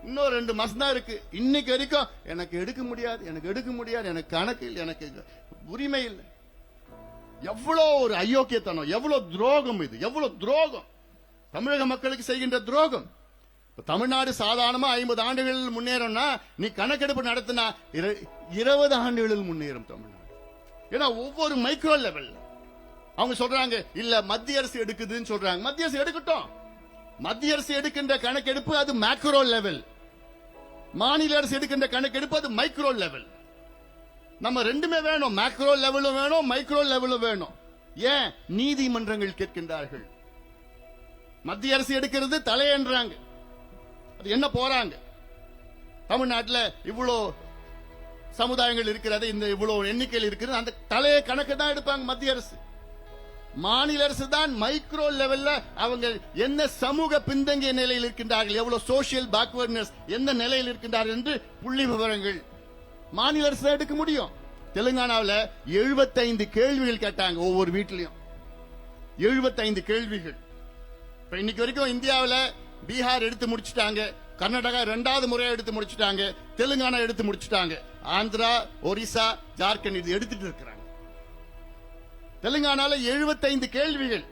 Speaker 2: இன்னும் 2 மாசம் தான் இருக்கு, இன்னைக்கு வரைக்கும் எனக்கு எடுக்க முடியாது, எனக்கு கணக்கு இல்லை, எனக்கு உரிமை இல்லை. எவ்வளவு ஒரு அயோக்கியத்தனம், எவ்வளவு துரோகம் இது, எவ்வளவு துரோகம், தமிழக மக்களுக்கு செய்கின்ற துரோகம். தமிழ்நாடு சாதாரணமா 50 ஆண்டுகள் முன்னேறம்னா, நீ கணக்கெடுப்பு நடத்தினா 20 ஆண்டுகளில் முன்னேறும் தமிழ்நாடு. ஏன்னா ஒவ்வொரு மைக்ரோ லெவல் அவங்க சொல்றாங்க, இல்ல மத்திய அரசு எடுக்குதுன்னு சொல்றாங்க. மத்திய அரசு எடுக்கட்டும். மத்திய அரசு எடுக்கின்ற கணக்கெடுப்பு அது மேக்ரோ லெவல், மாநில அரசு எடுக்கின்ற கணக்கெடுப்பு அது மைக்ரோ லெவல். நம்ம ரெண்டுமே வேணும், மேக்ரோ லெவலும் வேணும், மைக்ரோ லெவலும் வேணும். ஏன் நீதிமன்றங்கள் கேட்கின்றார்கள். மத்திய அரசு எடுக்கிறது தலையன்றாங்க, அது என்ன போறாங்க. தமிழ்நாட்டில் இவ்வளவு சமுதாயங்கள் இருக்கிறது, இந்த இவ்வளவு எண்ணிக்கையில் இருக்கிறது, அந்த தலையை கணக்கு தான் எடுப்பாங்க மத்திய அரசு. மாநில அரசு தான் மைக்ரோ லெவல்ல அவங்க என்ன சமூக பின்தங்கிய நிலையில் இருக்கின்றார்கள், எவ்வளவு சோசியல் பேக்வர்ட்னஸ் எந்த நிலையில் இருக்கின்றார்கள் என்று புள்ளி விவரங்கள் மாநில அரசு தான் எடுக்க முடியும். தெலுங்கானாவில் 75 கேள்விகள் கேட்டாங்க ஒவ்வொரு வீட்டிலையும், 75 கேள்விகள். இன்னைக்கு வரைக்கும் இந்தியாவில் பீகார் எடுத்து முடிச்சுட்டாங்க, கர்நாடகா 2வது முறையா எடுத்து முடிச்சுட்டாங்க, தெலுங்கானா எடுத்து முடிச்சுட்டாங்க, ஆந்திரா, ஒரிசா, ஜார்க்கண்ட் இது எடுத்துட்டு இருக்கிறாங்க. தெலுங்கானால 75 கேள்விகள்,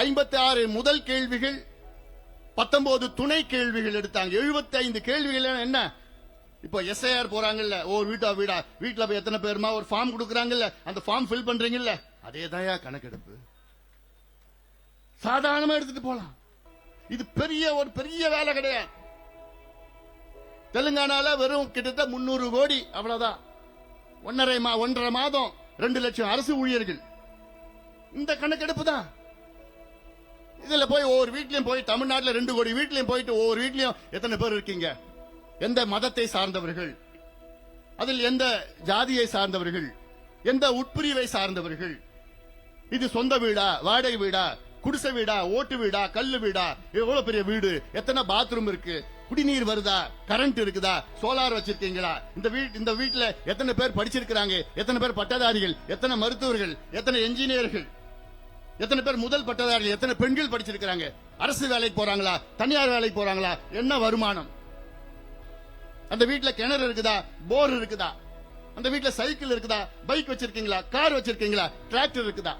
Speaker 2: 56 முதல் கேள்விகள், 19 துணை கேள்விகள் எடுத்தாங்க. 75 கேள்விகள் என்ன? இப்போ SIR போறாங்கல்ல, ஒரு வீட்டுல போய் எத்தனை பேருமா ஒரு ஃபார்ம் கொடுக்கறாங்கல்ல, அந்த ஃபார்ம் ஃபில் பண்றீங்கல்ல, அதேதாயா கணக்கெடுப்பு. சாதாரணமா எடுத்துட்டு போலாம். இது ஒரு பெரிய வேலை கிடையாது. தெலுங்கானால வெறும் கிட்டத்தட்ட 300 கோடி, அவ்வளவுதான். 1.5 மாதம் 2 லட்சம் அரசு ஊழியர்கள். இந்த கணக்கெடுப்பு தான். இதுல போய் ஒவ்வொரு வீட்லயும் போய், தமிழ்நாட்டில் 2 கோடி வீட்லயும் போயிட்டு ஒவ்வொரு வீட்லயும் எத்தனை பேர் இருக்கீங்க, எந்த மதத்தை சார்ந்தவர்கள், அதில் எந்த ஜாதியை சார்ந்தவர்கள், எந்த உட்பிரிவை சார்ந்தவர்கள், இது சொந்த வீடா, வாடகை வீடா, குடிசை வீடா, ஓட்டு வீடா, கல்லு வீடா, எவ்வளவு பெரிய வீடு, எத்தனை பாத்ரூம் இருக்கு, குடிநீர் வருதா, கரண்ட் இருக்குதா, சோலார் வச்சிருக்கீங்களா, இந்த வீட்டுல எத்தனை பேர் படிச்சிருக்கிறாங்க, எத்தனை பேர் பட்டதாரிகள், எத்தனை மருத்துவர்கள், எத்தனை என்ஜினியர்கள், எத்தனை பேர் முதல் பட்டதாரிகள், எத்தனை பெண்கள் படிச்சிருக்கிறாங்க, அரசு வேலைக்கு போறாங்களா, தனியார் வேலைக்கு போறாங்களா, என்ன வருமானம், அந்த வீட்டுல கிணறு இருக்குதா, போர் இருக்குதா, அந்த வீட்டுல சைக்கிள் இருக்குதா, பைக் வச்சிருக்கீங்களா, கார் வச்சிருக்கீங்களா, டிராக்டர் இருக்குதா,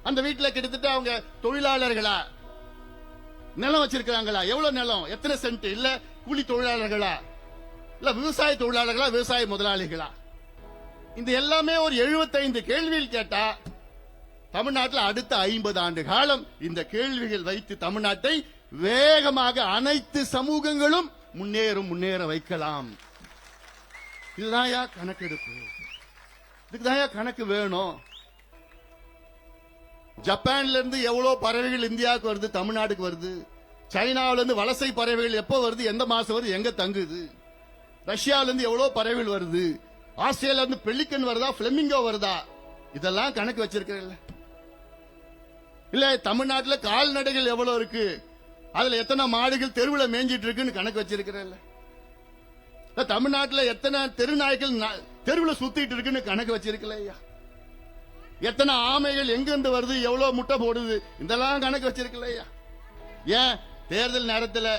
Speaker 2: அந்த வீட்டுல கிட்டத்தட்ட அவங்க தொழிலாளர்களா, நிலம் வச்சிருக்காங்களா, எவ்வளவு நிலம், எத்தனை சென்ட், இல்ல கூலி தொழிலாளர்களா, இல்ல விவசாய தொழிலாளர்களா, விவசாய முதலாளிகளா, இந்த எல்லாமே ஒரு 75 கேள்விகள் கேட்டா தமிழ்நாட்டில் அடுத்த 50 ஆண்டு காலம் இந்த கேள்விகள் வைத்து தமிழ்நாட்டை வேகமாக அனைத்து சமூகங்களும் முன்னேற வைக்கலாம். இதுதான் கணக்கெடுப்பு. இதுக்குதான் கணக்கு வேணும். ஜப்பான்ல இருந்து எவ்வளவு பறவைகள் இந்தியாவுக்கு வருது, தமிழ்நாட்டுக்கு வருது. சைனாவில இருந்து வலசை பறவைகள் எப்ப வருது, எந்த மாசம் வருது, எங்க தங்குது. ரஷ்யாவில இருந்து எவ்வளவு பறவைகள் வருது. ஆஸ்திரேலியா இருந்து பெலிக்கன் வருதா, பிளமிங்கோ வருதா, இதெல்லாம் கணக்கு வச்சிருக்கல. இல்ல தமிழ்நாட்டில் கால்நடைகள் எவ்வளவு இருக்கு, அதுல எத்தனை மாடுகள் தெருவில் மேய்ஞ்சிட்டு இருக்குன்னு கணக்கு வச்சிருக்கிறல்ல. தமிழ்நாட்டில் எத்தனை தெருநாய்கள் தெருவில் சுத்திட்டு இருக்குன்னு கணக்கு வச்சிருக்கலையா. எத்தனை ஆமைகள் எங்கிருந்து வருது, எவ்வளவு முட்டை போடுது, இதெல்லாம் கணக்கு வச்சிருக்கலையா. ஏன் தேர்தல் நேரத்தில்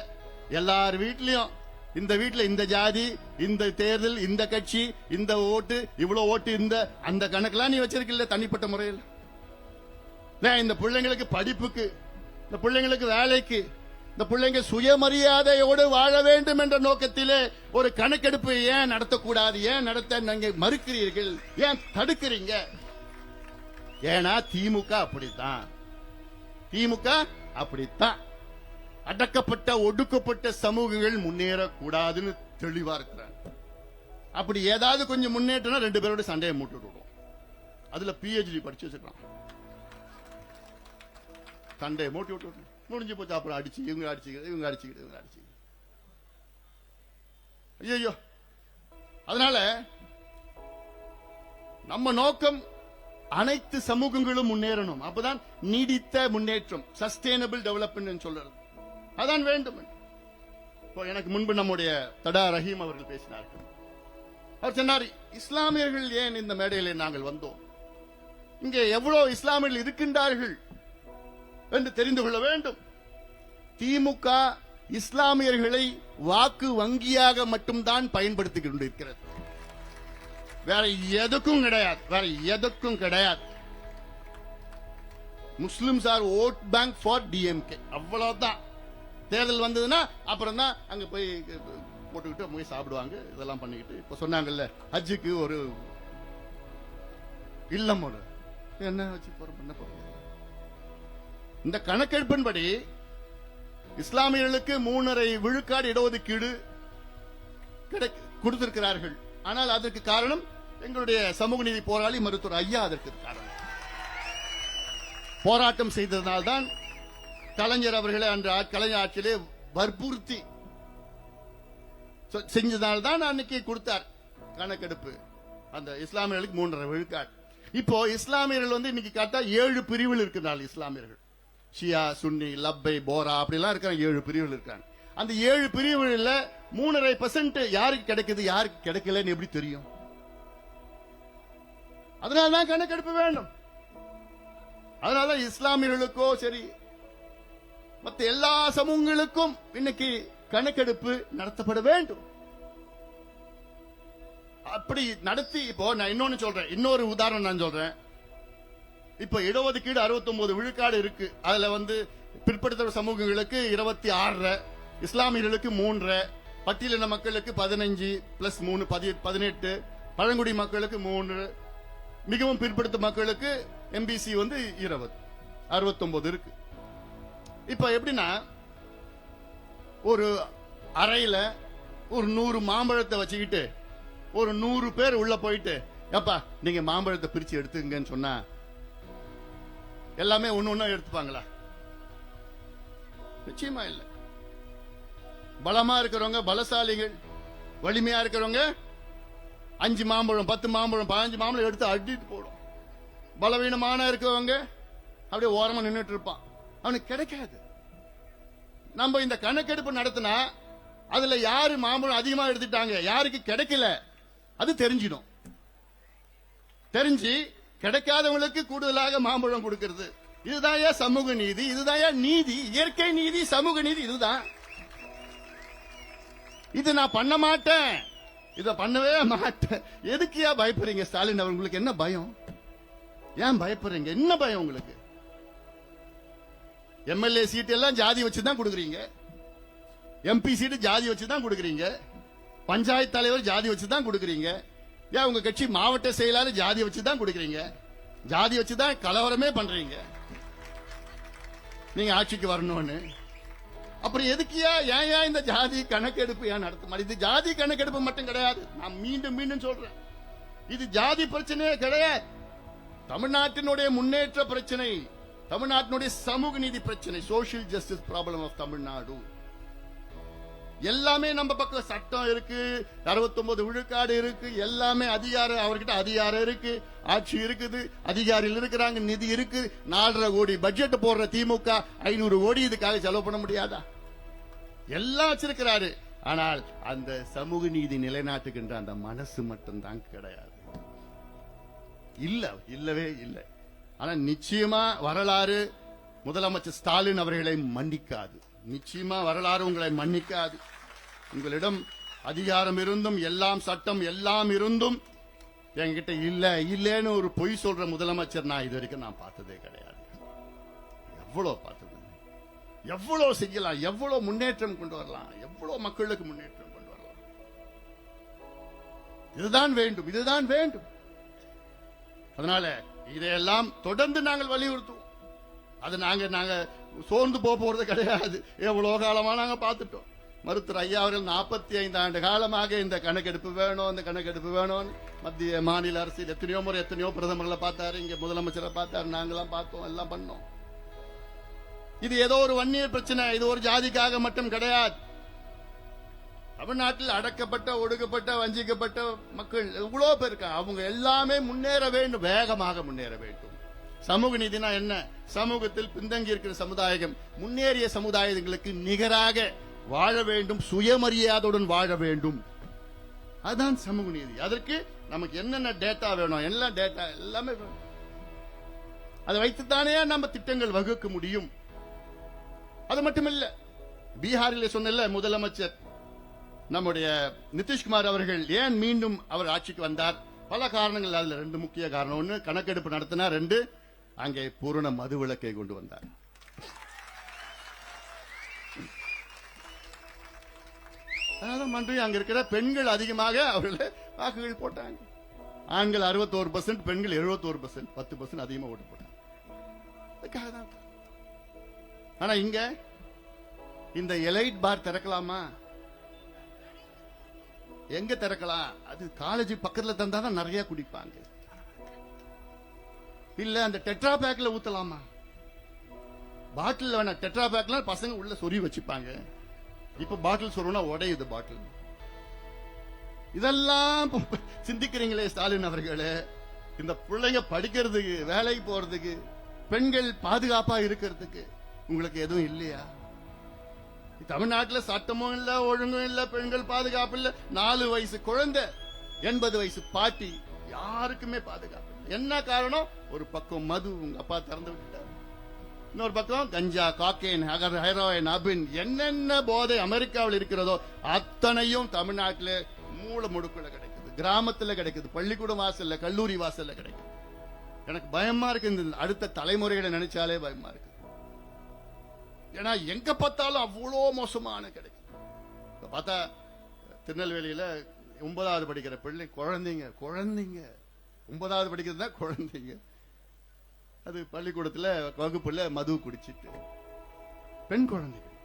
Speaker 2: எல்லார் வீட்லயும் இந்த வீட்டுல இந்த ஜாதி, இந்த தேர்தல், இந்த கட்சி, இந்த ஓட்டு, இவ்வளவு ஓட்டு, இந்த அந்த கணக்கெல்லாம் நீ வச்சிருக்கல தனிப்பட்ட முறையில். ஏன் இந்த பிள்ளைங்களுக்கு படிப்புக்கு, இந்த பிள்ளைங்களுக்கு வேலைக்கு, இந்த பிள்ளைங்க சுயமரியாதையோடு வாழ வேண்டும் என்ற நோக்கத்திலே ஒரு கணக்கெடுப்பு ஏன் நடத்தக்கூடாது, ஏன் நடத்த நீங்க மறுக்கிறீர்கள், ஏன் தடுக்கிறீங்க? ஏன்னா திமுக அப்படித்தான், திமுக அப்படித்தான். அடக்கப்பட்ட ஒடுக்கப்பட்ட சமூகங்கள் முன்னேறக்கூடாதுன்னு தெளிவா இருக்கிறாங்க. அப்படி ஏதாவது கொஞ்சம் முன்னேற்றம் 2 பேரோட சண்டையை மூட்டு விடுவோம். அதுல PhD படிச்சு வச்சிருக்கான், சண்டையை மூட்டி விட்டு முடிஞ்சு போச்சு. அப்புறம் அடிச்சு இவங்க அடிச்சுக்கிட்டு இவங்க அடிச்சுக்கிட்டு இவங்க அடிச்சுக்கிட்டு ஐயோ. அதனால நம்ம நோக்கம் அனைத்து சமூகங்களும் முன்னேறணும். அப்பதான் நீடித்த முன்னேற்றம், சஸ்டைனபிள் டெவலப்மெண்ட் சொல்றது, அதான் வேண்டும். இப்போ எனக்கு முன்பு நம்முடைய தடா ரஹீம் அவர்கள் பேசினார்கள். அவர் சொன்னார், இஸ்லாமியர்கள் ஏன் இந்த மேடையிலே நாங்கள் வந்தோம், இங்கே எவ்வளவு இஸ்லாமியர்கள் இருக்கின்றார்கள் என்று தெரிந்து கொள்ள வேண்டும். திமுக இஸ்லாமியர்களை வாக்கு வங்கியாக மட்டும்தான் பயன்படுத்திக் கொண்டிருக்கிறது, வேற எதுக்கும் கிடையாது, வேற எதுக்கும் கிடையாது. Muslims are vote bank for DMK, அவ்வளவுதான். தேர்தல் வந்ததுன்னா அப்புறம் தான் அங்க போய் போட்டுக்கிட்டு போய் சாப்பிடுவாங்க, இதெல்லாம் பண்ணிக்கிட்டு. இப்ப சொன்னாங்கல்ல ஹஜ்ஜுக்கு ஒரு இல்லம், ஒரு என்ன வச்சு பண்ண போறீங்க? இந்த கணக்கெடுப்பின்படி இஸ்லாமியர்களுக்கு 3.5 விழுக்காடு இடஒதுக்கீடு கொடுத்திருக்கிறார்கள். ஆனால் அதற்கு காரணம் எங்களுடைய சமூக நீதி போராளி மருத்துவர் ஐயா. அதற்கு காரணம் போராட்டம் செய்ததனால்தான் கலைஞர் அவர்களை அன்று கலைஞர் ஆட்சியிலே வற்புறுத்தி செஞ்சதால்தான் அன்னைக்கு கொடுத்தார் கணக்கெடுப்பு. அந்த இஸ்லாமியர்களுக்கு 3.5 விழுக்காடு. இப்போ இஸ்லாமியர்கள் இன்னைக்கு காட்டா 7 பிரிவில் இருக்கிறார்கள். இஸ்லாமியர்கள் ஷியா, சுன்னி, லப்பை, போரா அப்படிலாம் இருக்காங்க. 7 பிரிவுகள் இருக்காங்க. அந்த 7 பிரிவுகளில் 3.5% யாருக்கு கிடைக்குது, யாருக்கு கிடைக்கலன்னு எப்படி தெரியும்? அதனால்தான் கணக்கெடுப்பு வேண்டும். அதனால இஸ்லாமியர்களுக்கோ சரி மற்ற எல்லா சமூகங்களுக்கும் இன்னைக்கு கணக்கெடுப்பு நடத்தப்பட வேண்டும். அப்படி நடத்தி, இப்போ நான் இன்னொன்னு சொல்றேன், இன்னொரு உதாரணம் நான் சொல்றேன். இப்ப இடஒதுக்கீடு 69 விழுக்காடு இருக்கு. அதுல பிற்படுத்த சமூகங்களுக்கு 26, இஸ்லாமியர்களுக்கு 3, பட்டியலின மக்களுக்கு 15 பிளஸ் 3 18, பழங்குடி மக்களுக்கு 3, மிகவும் பிற்படுத்த மக்களுக்கு எம்பிசி 20, 69 இருக்கு. இப்ப எப்படின்னா, ஒரு அறையில ஒரு 100 மாம்பழத்தை வச்சுக்கிட்டு ஒரு 100 பேர் உள்ள போயிட்டு, எப்பா நீங்க மாம்பழத்தை பிரிச்சு எடுத்துங்கன்னு சொன்னா எல்லாமே ஒண்ணு எடுத்துப்பாங்களா? நிச்சயமா இல்ல. பலமா இருக்கிறவங்க, பலசாலிகள், வலிமையா இருக்கிறவங்க 5 மாம்பழம் 10 மாம்பழம் 15 மாம்பழம் எடுத்து அடிட்டு போடும். பலவீனமான இருக்கிறவங்க அப்படியே ஓரமா நின்றுட்டு இருப்பான், அவனுக்கு கிடைக்காது. நம்ம இந்த கணக்கெடுப்பு நடத்தினா அதுல யாரு மாம்பழம் அதிகமா எடுத்துட்டாங்க, யாருக்கு கிடைக்கல, அது தெரிஞ்சிடும். தெரிஞ்சு கிடைக்காதவங்களுக்கு கூடுதலாக மாம்பழம் கொடுக்கிறது. இதுதான் சமூக நீதி, இதுதான் நீதி, இயற்கை நீதி, சமூக நீதி. இதுதான். இது நான் பண்ண மாட்டேன், இத பண்ணவே மாட்டேன். எதுக்கியா பயப்படுறீங்க? ஸ்டாலின் அவர்களுக்கு என்ன பயம்? ஏன் பயப்படுறீங்க? என்ன பயம் உங்களுக்கு? எம்எல்ஏ சீட் எல்லாம் ஜாதி வச்சுதான் கொடுக்குறீங்க, எம்பி சீட்டு ஜாதி வச்சுதான் கொடுக்குறீங்க, பஞ்சாயத்து தலைவர் ஜாதி வச்சுதான் கொடுக்குறீங்க. ஏன் உங்க கட்சி மாவட்ட செயலாளர் ஜாதி வச்சுதான் கொடுக்குறீங்க, ஜாதி வச்சுதான் கலவரமே பண்றீங்க நீங்க ஆட்சிக்கு வரணும்னு. அப்புறம் எதுக்கியா ஏன் இந்த ஜாதி கணக்கெடுப்பு ஏன் நடத்த? இது ஜாதி கணக்கெடுப்பு மட்டும் கிடையாது, நான் மீண்டும் மீண்டும் சொல்றேன், இது ஜாதி பிரச்சனையே கிடையாது. தமிழ்நாட்டினுடைய முன்னேற்ற பிரச்சனை, தமிழ்நாட்டினுடைய சமூக நீதி பிரச்சனை, social justice problem of Tamil Nadu. எல்லாமே நம்ம பக்கம் சட்டம் இருக்கு, 69 விழுக்காடு இருக்கு, எல்லாமே அதிகாரம், அவர்கிட்ட அதிகாரம் இருக்கு, ஆட்சி இருக்குது, அதிகாரிகள் இருக்கிறாங்க, நிதி இருக்கு. 4.5 கோடி பட்ஜெட் போடுற திமுக 500 கோடி இதுக்காக செலவு பண்ண முடியாதா? எல்லாம் வச்சிருக்கிறாரு. ஆனால் அந்த சமூக நீதி நிலைநாட்டுகின்ற அந்த மனசு மட்டும்தான் கிடையாது. இல்லவே இல்லை. ஆனா நிச்சயமா வரலாறு முதலமைச்சர் ஸ்டாலின் அவர்களை மன்னிக்காது. நிச்சயமா வரலாறு உங்களை மன்னிக்காது. உங்களிடம் அதிகாரம் இருந்தும், எல்லாம் சட்டம் எல்லாம் இருந்தும் என்கிட்ட இல்லன்னு ஒரு பொய் சொல்ற முதலமைச்சர் நான் இது வரைக்கும் நான் பார்த்ததே கிடையாது. எவ்வளவு பார்த்தது, எவ்வளவு செய்யலாம், எவ்வளவு முன்னேற்றம் கொண்டு வரலாம், எவ்வளவு மக்களுக்கு முன்னேற்றம் கொண்டு வரலாம். இதுதான் வேண்டும், இதுதான் வேண்டும். அதனால இதையெல்லாம் தொடர்ந்து நாங்கள் வலியுறுத்துவோம். அது நாங்க சோர்ந்து போறது கிடையாது. எவ்வளவு காலமா நாங்க பார்த்துட்டோம். மருத்துவர் ஐயா அவர்கள் 45 ஆண்டு காலமாக இந்த கணக்கெடுப்பு வேணும், இந்த கணக்கெடுப்பு வேணும். மத்திய மாநில அரசு எத்தனையோ முறை எத்தனையோ பிரதமர்களை பார்த்தாரு, இங்க முதலமைச்சரை பார்த்தாரு, நாங்களாம் பார்த்தோம், எல்லாம் பண்ணோம். இது ஏதோ ஒரு வன்னியர் பிரச்சனை, இது ஒரு ஜாதிக்காக மட்டும் கிடையாது. தமிழ்நாட்டில் அடக்கப்பட்ட, ஒடுக்கப்பட்ட, வஞ்சிக்கப்பட்ட மக்கள் எவ்வளவு பேர் இருக்காங்க. அவங்க எல்லாமே முன்னேற வேண்டும், வேகமாக முன்னேற வேண்டும். சமூக நீதினா என்ன? சமூகத்தில் பின்தங்கி இருக்கிற சமுதாயம் முன்னேறிய சமுதாயங்களுக்கு நிகராக வாழ வேண்டும், சுயமரியாதையுடன் வாழ வேண்டும். அதுதான் சமூக நீதி. அதற்கு நமக்கு என்னென்ன டேட்டா வேணும், எல்லாம் டேட்டா எல்லாமே வேணும். அதை வைத்துத்தானே நம்ம திட்டங்கள் வகுக்க முடியும். அது மட்டுமல்ல, பீகாரில் சொன்ன முதலமைச்சர் நம்முடைய நிதிஷ்குமார் அவர்கள் ஏன் மீண்டும் அவர் ஆட்சிக்கு வந்தார்? பல காரணங்கள். அதுல 2 முக்கிய காரணம். 1, கணக்கெடுப்பு நடத்தினார். 2, அங்கே பூரண மதுவிலக்கை கொண்டு வந்தார். மன்றி அங்க இருக்கிற பெண்கள் அதிகமாக அவர்கள் வாக்குகள் போட்டாங்க. ஆண்கள் 61%, பெண்கள் 71%, 10% அதிகமாக ஓட்டு போட்டாங்க. ஆனா இங்க இந்த எலைட் பார் திறக்கலாமா? எங்க திறக்கலாம்? அது காலேஜ் பக்கத்துல தந்தாதான் நிறைய குடிப்பாங்க. இல்ல அந்த டெட்ரா பேக்ல ஊத்தலாமா? பாட்டில் வேணா, டெட்ரா பேக்ல பசங்க உள்ள சொறி வச்சுப்பாங்க. இப்ப பாட்டில் சொருனா உடையுது பாட்டில். இதெல்லாம் சிந்திக்கிறீங்களே ஸ்டாலின் அவர்களே. இந்த பிள்ளைங்க படிக்கிறதுக்கு, வேலைக்கு போறதுக்கு, பெண்கள் பாதுகாப்பா இருக்கிறதுக்கு உங்களுக்கு எதுவும் இல்லையா? தமிழ்நாட்டில் சட்டமும் இல்ல, ஒழுங்கும் இல்ல, பெண்கள் பாதுகாப்பு இல்ல. 4 வயசு குழந்தை, 80 வயசு பாட்டி, யாருக்குமே பாதுகாப்பு. என்ன காரணம்? ஒரு பக்கம் மது உங்க அப்பா திறந்து விட்டார், இன்னொரு பக்கம் கஞ்சா, காக்கேன், ஹெரோயின், அபின், என்னென்ன போதை அமெரிக்காவில் இருக்கிறதோ அத்தனையும் தமிழ்நாட்டில் மூல முடுக்குல கிடைக்குது, கிராமத்துல கிடைக்குது, பள்ளிக்கூடம் வாசல்ல, கல்லூரி வாசல்ல கிடைக்குது. எனக்கு பயமா இருக்கு. இந்த அடுத்த தலைமுறைகளை நினைச்சாலே பயமா இருக்கு. ஏன்னா எங்க பார்த்தாலும் அவ்வளோ மோசமான கிடைக்கும். பார்த்தா திருநெல்வேலியில 9வது படிக்கிற பிள்ளை, குழந்தைங்க 9வது படிக்கிறது தான் குழந்தைங்க. அது பள்ளிக்கூடத்துல வகுப்புல மது குடிச்சிட்டு பெண் குழந்தைகள்.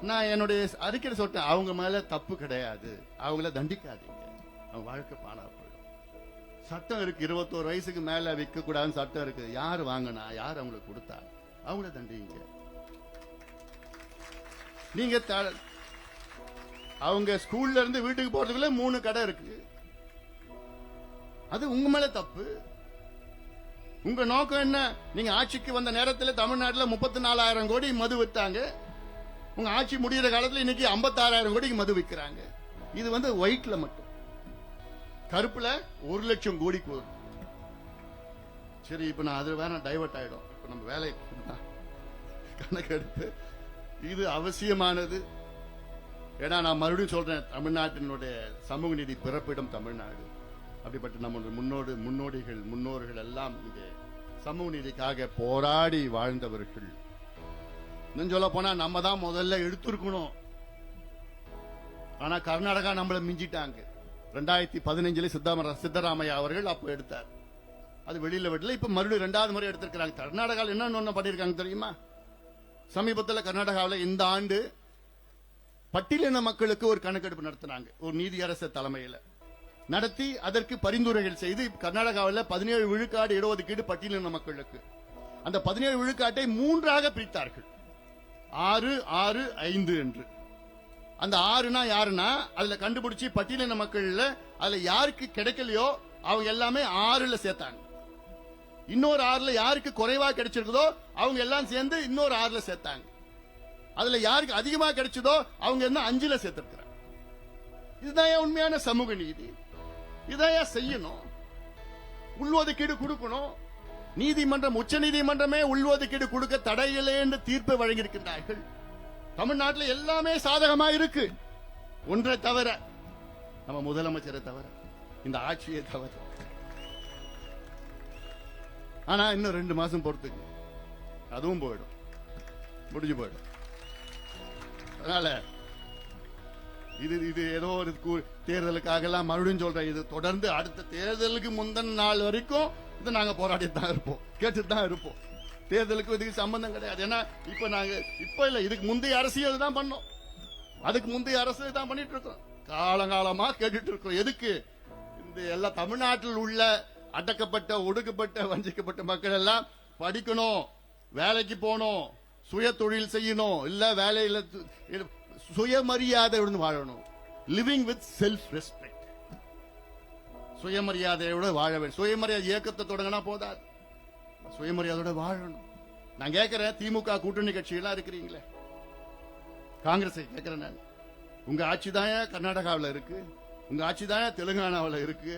Speaker 2: நான் என்னுடைய அறிக்கை சொல்லிட்டேன், அவங்க மேல தப்பு கிடையாது, அவங்கள தண்டிக்காதீங்க, அவங்க வாழ்க்கை பாழா போயிடும். சட்டம் இருக்கு, 21 வயசுக்கு மேல விற்க கூடாதுன்னு சட்டம் இருக்கு. யார் வாங்கினா, யார் அவங்களுக்கு கொடுத்தா, அவங்கள தண்டிங்க. நீங்க அவங்க ஸ்கூல்ல இருந்து வீட்டுக்கு போறதுக்குள்ள 3 கடை இருக்கு, அது உங்க மேல தப்பு. உங்க நோக்கம் என்ன? நீங்க ஆட்சிக்கு வந்த நேரத்தில் தமிழ்நாட்டில் 34,000 கோடி மது வித்தாங்க. உங்க ஆட்சி முடிகிற காலத்தில் இன்னைக்கு 56,000 கோடிக்கு மது விற்கிறாங்க. இது ஒயிட்ல மட்டும், கருப்புல 1 லட்சம் கோடிக்கு வரும். சரி, இப்ப நான் அது வேற டைவர்ட் ஆயிடும். இப்ப நம்ம வேலை கணக்கெடுப்பு இது அவசியமானது. ஏன்னா நான் மறுபடியும் சொல்றேன், தமிழ்நாட்டினுடைய சமூக நீதி பிறப்பிடம் தமிழ்நாடு. அப்படிப்பட்ட நம்முடைய முன்னோர்கள் எல்லாம் இங்கே சமூக நீதிக்காக போராடி வாழ்ந்தவர்கள். இன்னும் சொல்ல போனா நம்ம தான் முதல்ல எடுத்திருக்கணும். ஆனா கர்நாடகா நம்மள மிஞ்சிட்டாங்க. 2015 சித்தராமையா அவர்கள் அப்ப எடுத்தார், அது வெளியில விடல. இப்ப மறுபடியும் 2வது முறை எடுத்திருக்கிறாங்க. கர்நாடகாவில் என்ன பண்ணிருக்காங்க தெரியுமா? சமீபத்தில் கர்நாடகாவில் இந்த ஆண்டு பட்டியலின மக்களுக்கு ஒரு கணக்கெடுப்பு நடத்தினாங்க, ஒரு நீதியரசர் தலைமையில் நடத்தி அதற்கு பரிந்துரைகள் செய்து கர்நாடகாவில் 17 விழுக்காடு இடஒதுக்கீடு பட்டியலின மக்களுக்கு. அந்த 17 விழுக்காட்டை 3ஆக பிரித்தார்கள், 6, 6, 5 என்று. அந்த 6னா யாருன்னா, அதுல கண்டுபிடிச்சு பட்டியலின மக்கள்ல அதுல யாருக்கு கிடைக்கலையோ அவங்க எல்லாமே 6ல சேர்த்தாங்க. இன்னொரு 6ல யாருக்கு குறைவா கிடைச்சிருக்குதோ அவங்க எல்லாம் சேர்ந்து இன்னொரு 6ல சேர்த்தாங்க. அதுல யாருக்கு அதிகமா கிடைச்சதோ அவங்க என்ன 5ல சேர்த்திருக்கிறாங்க. இதுதான் உண்மையான சமூக நீதி. இதையா செய்யணும். உள்ஒதுக்கீடு கொடுக்கணும். நீதிமன்றம், உச்ச நீதிமன்றமே உள்ஒதுக்கீடு கொடுக்க தடையில்லை என்று தீர்ப்பு வழங்கியிருக்கிறார்கள். தமிழ்நாட்டில் எல்லாமே சாதகமா இருக்கு, ஒன்றை தவிர, நம்ம முதலமைச்சரை தவிர, இந்த ஆட்சியை தவிர. ஆனா இன்னும் 2 மாசம் பொறுத்துக்கு அதுவும் போயிடும், முடிஞ்சு போயிடும். அதனால இது ஏதோ ஒரு தேர்தலுக்காக எல்லாம் மறுபடியும் சொல்றேன். இது தொடர்ந்து அடுத்த தேர்தலுக்கு முந்தின நாள் வரைக்கும் இது நாங்க போராடிட்டு தான் இருப்போம், கேட்டுட்டு தான் இருப்போம். தேர்தலுக்கு இதுக்கு சம்பந்தம் கிடையாது. ஏன்னா இப்ப இல்ல, இதுக்கு முந்தைய அரசியல் தான் பண்ணோம், அதுக்கு முந்தைய அரசு தான் பண்ணிட்டு இருக்கோம், காலங்காலமா கேட்டுட்டு இருக்கோம். எதுக்கு? இந்த எல்லா தமிழ்நாட்டில் உள்ள அடக்கப்பட்ட, ஒடுக்கப்பட்ட, வஞ்சிக்கப்பட்ட மக்கள் எல்லாம் படிக்கணும், வேலைக்கு போகணும், சுய தொழில் செய்யணும், இல்ல வேலையில சுயமரியாதையுடன் வாழணும். லிவிங் வித் செல்ஃப் ரெஸ்பெக்ட், சுயமரியாதையோட வாழ வேண்டும். சுயமரியாதை இயக்கத்தை தொடங்கினா போதாது, சுயமரியாதையோட வாழணும். நான் கேட்கிறேன், திமுக கூட்டணி கட்சியெல்லாம் இருக்கிறீங்களே, காங்கிரஸ் கேட்கிறேன் நான், உங்க ஆட்சி தான் கர்நாடகாவில் இருக்கு, உங்க ஆட்சி தான் தெலுங்கானாவில் இருக்கு,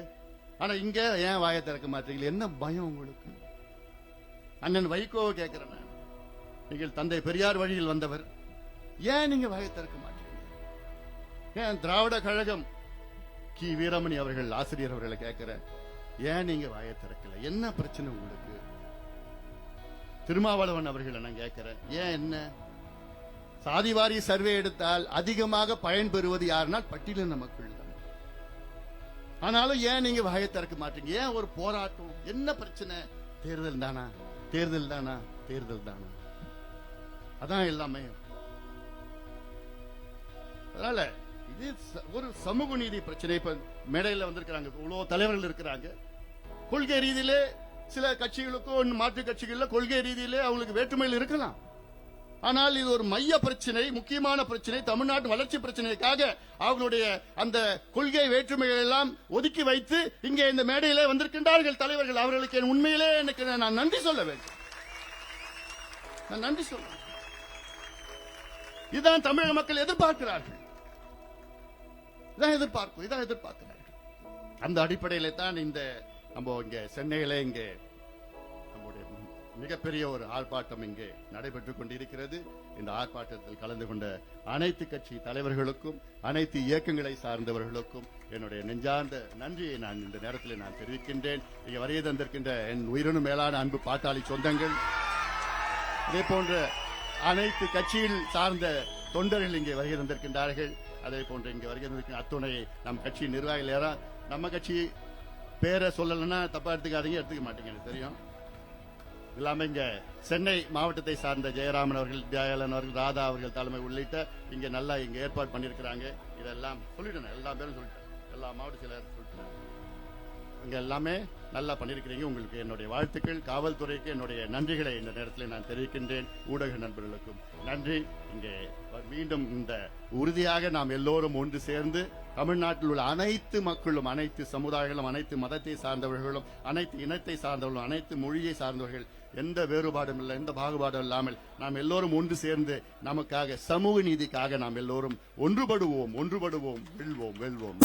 Speaker 2: ஆனா இங்க ஏன் வாயை திறக்க மாட்டீங்களா? என்ன பயம் உங்களுக்கு? அண்ணன் வைகோவை கேட்கிறேன் நான், நீங்கள் தந்தை பெரியார் வழியில் வந்தவர், ஏன் நீங்க வாயை திறக்க மாட்டீங்க? ஏன் திராவிட கழகம் கி வீரமணி அவர்கள், ஆசிரியர் அவர்களை கேட்கிறேன், ஏன் நீங்க வாயை திறக்கல? என்ன பிரச்சனை உங்களுக்கு? திருமாவளவன் அவர்களை நான் கேட்கிறேன், ஏன் என்ன? சாதிவாரி சர்வே எடுத்தால் அதிகமாக பயன் பெறுவது யாருன்னா பட்டியலின மக்கள் தான். ஆனாலும் ஏன் நீங்க வாயை திறக்க மாட்டீங்க? ஏன் ஒரு போராட்டம்? என்ன பிரச்சனை? தேர்தல் தானா, தேர்தல் தானா, தேர்தல் தானா, அதான் எல்லாமே. அதனால இது ஒரு சமூக நீதி பிரச்சனை. இப்ப மேடையில் வந்திருக்கிறாங்க, இவ்வளவு தலைவர்கள் இருக்கிறாங்க. கொள்கை ரீதியிலே சில கட்சிகளுக்கும் மாற்று கட்சிகள்ல கொள்கை ரீதியிலே அவங்களுக்கு வேற்றுமையில் இருக்கலாம். ஆனால் இது ஒரு மைய பிரச்சனை, முக்கியமான பிரச்சனை, தமிழ்நாட்டு வளர்ச்சி பிரச்சனைக்காக அவர்களுடைய அந்த கொள்கை வேற்றுமைகள் எல்லாம் ஒதுக்கி வைத்து இங்கே இந்த மேடையிலே வந்திருக்கின்றார்கள் தலைவர்கள். அவர்களுக்கு உண்மையிலே எனக்கு நான் நன்றி சொல்ல வேண்டும், நான் நன்றி சொல்ல. இதுதான் தமிழக மக்கள் எதிர்பார்க்கிறார்கள், இதான் எதிர்பார்க்கிறார்கள். அந்த அடிப்படையில தான் இந்த நம்ம இங்க சென்னையில இங்கே நம்முடைய மிகப்பெரிய ஒரு ஆர்ப்பாட்டம் இங்கே நடைபெற்றுக் கொண்டிருக்கிறது. இந்த ஆர்ப்பாட்டத்தில் கலந்து கொண்ட அனைத்து கட்சி தலைவர்களுக்கும், அனைத்து இயக்கங்களை சார்ந்தவர்களுக்கும் என்னுடைய நெஞ்சார்ந்த நன்றியை நான் இந்த நேரத்தில் நான் தெரிவிக்கின்றேன். இங்கே வருகை தந்திருக்கின்ற என் உயிரினும் மேலான அன்பு பாட்டாளி சொந்தங்கள், இதே போன்ற அனைத்து கட்சியில் சார்ந்த தொண்டர்கள் இங்கே வருகை தந்திருக்கின்றார்கள். அதே போன்று இங்கே வருகை தந்திருக்கின்ற அத்துணை நம் கட்சி நிர்வாகிகள் யாரும் நம்ம கட்சி பேரை சொல்லலைன்னா தப்பா எடுத்துக்காதீங்க, எடுத்துக்க மாட்டீங்க, எனக்கு தெரியும். இல்லாம இங்க சென்னை மாவட்டத்தை சார்ந்த ஜெயராமன் அவர்கள், தயாளன் அவர்கள், ராதா அவர்கள் தலைமை உள்ளிட்ட இங்க நல்லா இங்க ஏற்பாடு பண்ணிருக்கிறாங்க. இதெல்லாம் சொல்லிட்டேன், எல்லா பேரும் சொல்லிட்டேன், எல்லா மாவட்ட செயலரும் சொல்லிட்டேன். இங்க எல்லாமே நல்லா பண்ணிருக்கிறீங்க. உங்களுக்கு என்னுடைய வாழ்த்துக்கள். காவல்துறைக்கு என்னுடைய நன்றிகளை இந்த நேரத்தில் நான் தெரிவிக்கின்றேன். ஊடக நண்பர்களுக்கும் நன்றி. இங்கே மீண்டும் இந்த உறுதியாக நாம் எல்லோரும் ஒன்று சேர்ந்து தமிழ்நாட்டில் உள்ள அனைத்து மக்களும், அனைத்து சமுதாயங்களும், அனைத்து மதத்தை சார்ந்தவர்களும், அனைத்து இனத்தை சார்ந்தவர்களும், அனைத்து மொழியை சார்ந்தவர்கள், எந்த வேறுபாடும் இல்லை, எந்த பாகுபாடும் இல்லாமல் நாம் எல்லோரும் ஒன்று சேர்ந்து நமக்காக, சமூக நீதிக்காக நாம் எல்லோரும் ஒன்றுபடுவோம், வெல்வோம்.